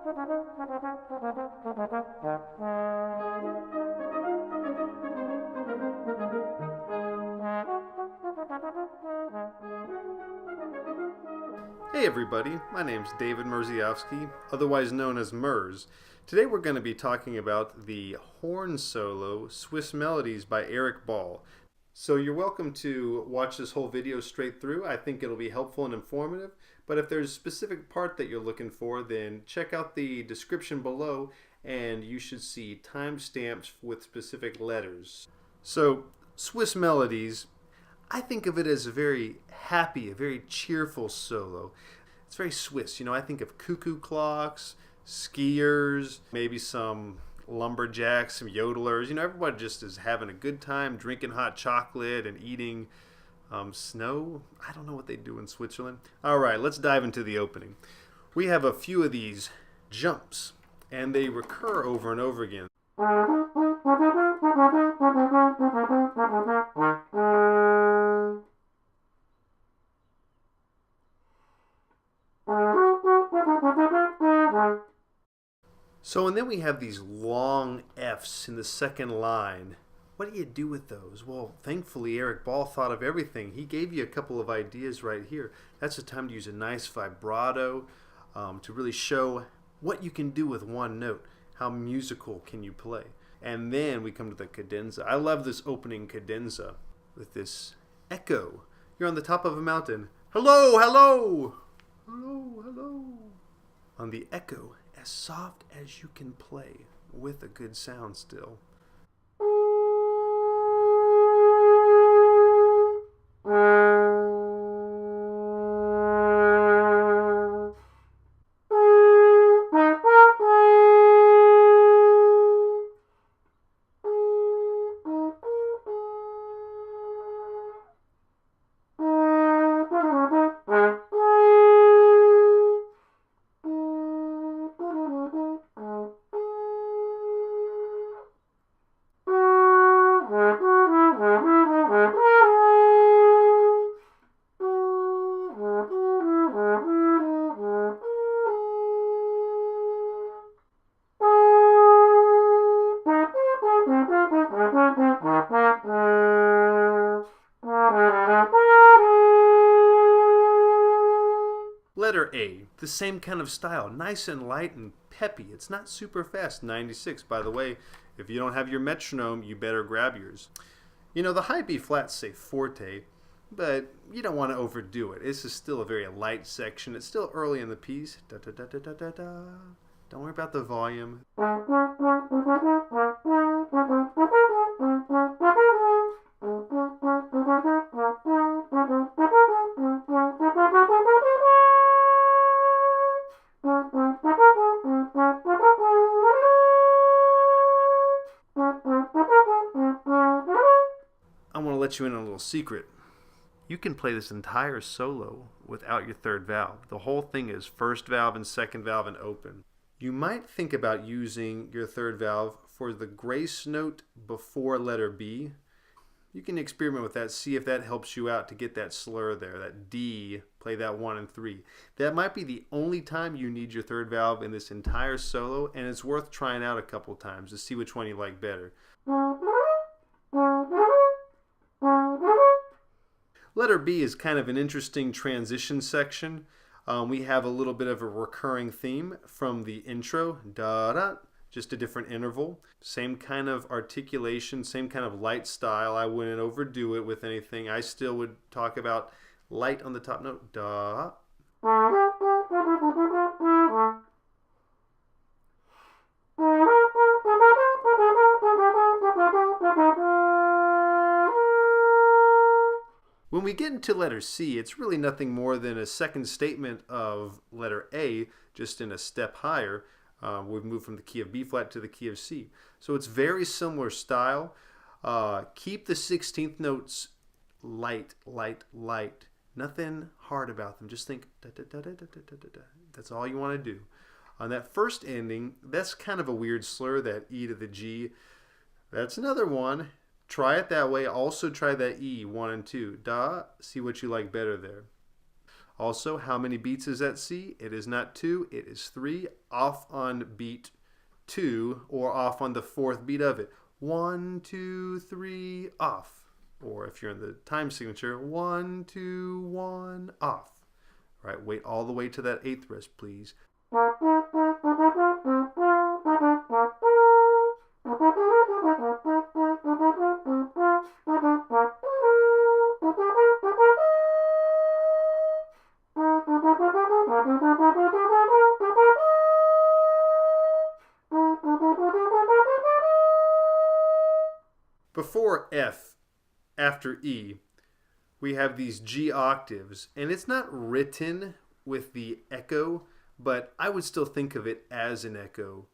Hey everybody, my name's David Merz, otherwise known as Merz. Today we're going to be talking about the horn solo Swiss Melodies by Eric Ball. So you're welcome to watch this whole video straight through. I think it'll be helpful and informative, but if there's a specific part that you're looking for, then check out the description below and you should see timestamps with specific letters. So Swiss Melodies, I think of it as a very happy, a very cheerful solo. It's very Swiss. I think of cuckoo clocks, skiers, maybe some lumberjacks, some yodelers. Everybody just is having a good time, drinking hot chocolate and eating snow. I don't know what they do in Switzerland. All right, let's dive into the opening. We have a few of these jumps, and they recur over and over again. So, and then we have these long Fs in the second line. What do you do with those? Well, thankfully, Eric Ball thought of everything. He gave you a couple of ideas right here. That's the time to use a nice vibrato to really show what you can do with one note. How musical can you play? And then we come to the cadenza. I love this opening cadenza with this echo. You're on the top of a mountain. Hello, hello! Hello, hello! On the echo, as soft as you can play, with a good sound still. Letter A, the same kind of style, nice and light and peppy. It's not super fast, 96. By the way, if you don't have your metronome, you better grab yours. The high B flats say forte, but you don't want to overdo it. This is still a very light section. It's still early in the piece. Da, da, da, da, da, da, da. Don't worry about the volume. I want to let you in on a little secret. You can play this entire solo without your third valve. The whole thing is first valve and second valve and open. You might think about using your third valve for the grace note before letter B. You can experiment with that, see if that helps you out to get that slur there, that D, play that 1 and 3. That might be the only time you need your third valve in this entire solo, and it's worth trying out a couple times to see which one you like better. Letter B is kind of an interesting transition section. We have a little bit of a recurring theme from the intro, da-da, just a different interval. Same kind of articulation, same kind of light style. I wouldn't overdo it with anything. I still would talk about light on the top note, da. When we get into letter C, it's really nothing more than a second statement of letter A, just in a step higher. We've moved from the key of B flat to the key of C. So it's very similar style. Keep the 16th notes light, light, light. Nothing hard about them. Just think da, da, da, da, da, da, da, da. That's all you want to do. On that first ending, that's kind of a weird slur, that E to the G. That's another one. Try it that way. Also try that E, 1 and 2. Da, see what you like better there. Also, how many beats is that C? It is not 2, it is 3, off on beat 2, or off on the 4th beat of it. 1, 2, 3, off. Or if you're in the time signature, 1, 2, 1, off. All right, wait all the way to that 8th rest, please. Before F, after E, we have these G octaves, and it's not written with the echo, but I would still think of it as an echo.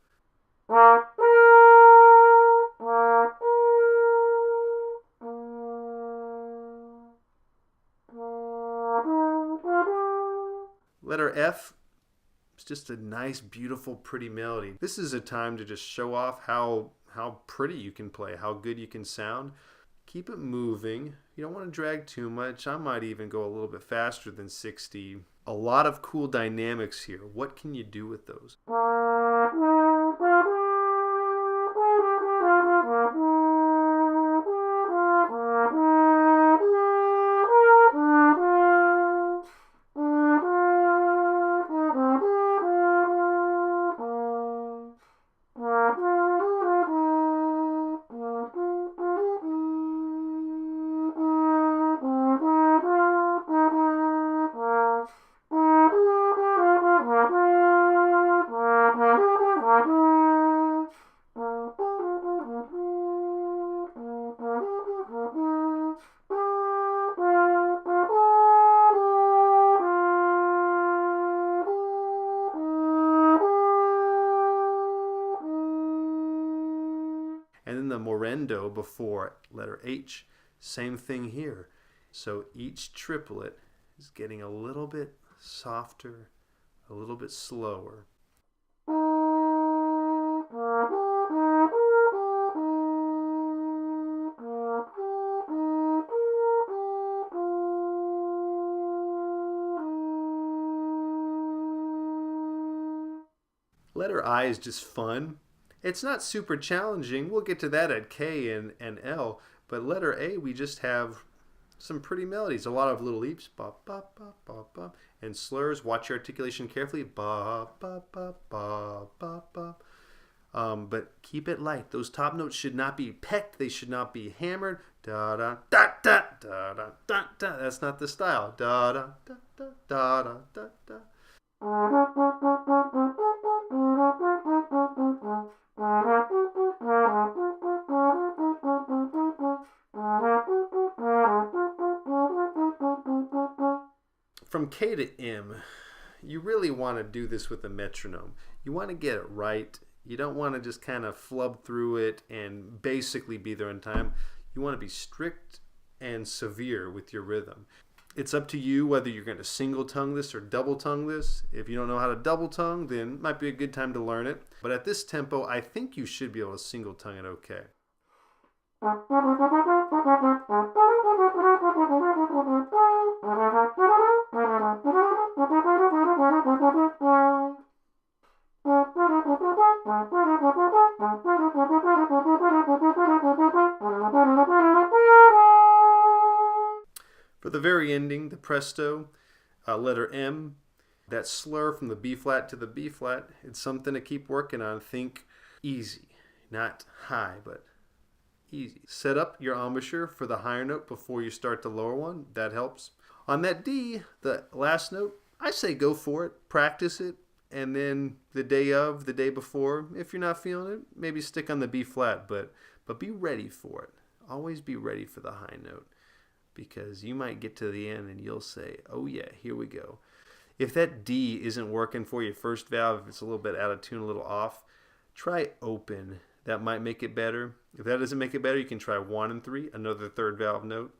Letter F, it's just a nice, beautiful, pretty melody. This is a time to just show off how pretty you can play, how good you can sound. Keep it moving. You don't want to drag too much. I might even go a little bit faster than 60. A lot of cool dynamics here. What can you do with those? And then the morendo before letter H, same thing here. So each triplet is getting a little bit softer, a little bit slower. Letter I is just fun. It's not super challenging. We'll get to that at K and L. But letter A, we just have some pretty melodies. A lot of little leaps. Ba, ba, ba, ba, ba. And slurs. Watch your articulation carefully. Ba, ba, ba, ba, ba, ba. But keep it light. Those top notes should not be pecked. They should not be hammered. Da, da, da, da, da, da, da, da. That's not the style. Da, da, da, da, da, da, da, da. From K to M, you really want to do this with a metronome. You want to get it right. You don't want to just kind of flub through it and basically be there in time. You want to be strict and severe with your rhythm. It's up to you whether you're going to single tongue this or double tongue this. If you don't know how to double tongue, then it might be a good time to learn it. But at this tempo, I think you should be able to single tongue it okay. For the very ending, the presto, letter M, that slur from the B flat to the B flat, it's something to keep working on. Think easy, not high, but easy. Set up your embouchure for the higher note before you start the lower one. That helps. On that D, the last note, I say go for it, practice it, and then the day before, if you're not feeling it, maybe stick on the B flat, but be ready for it. Always be ready for the high note, because you might get to the end and you'll say, oh yeah, here we go. If that D isn't working for your first valve, if it's a little bit out of tune, a little off, try open. That might make it better. If that doesn't make it better, you can try 1 and 3, another third valve note.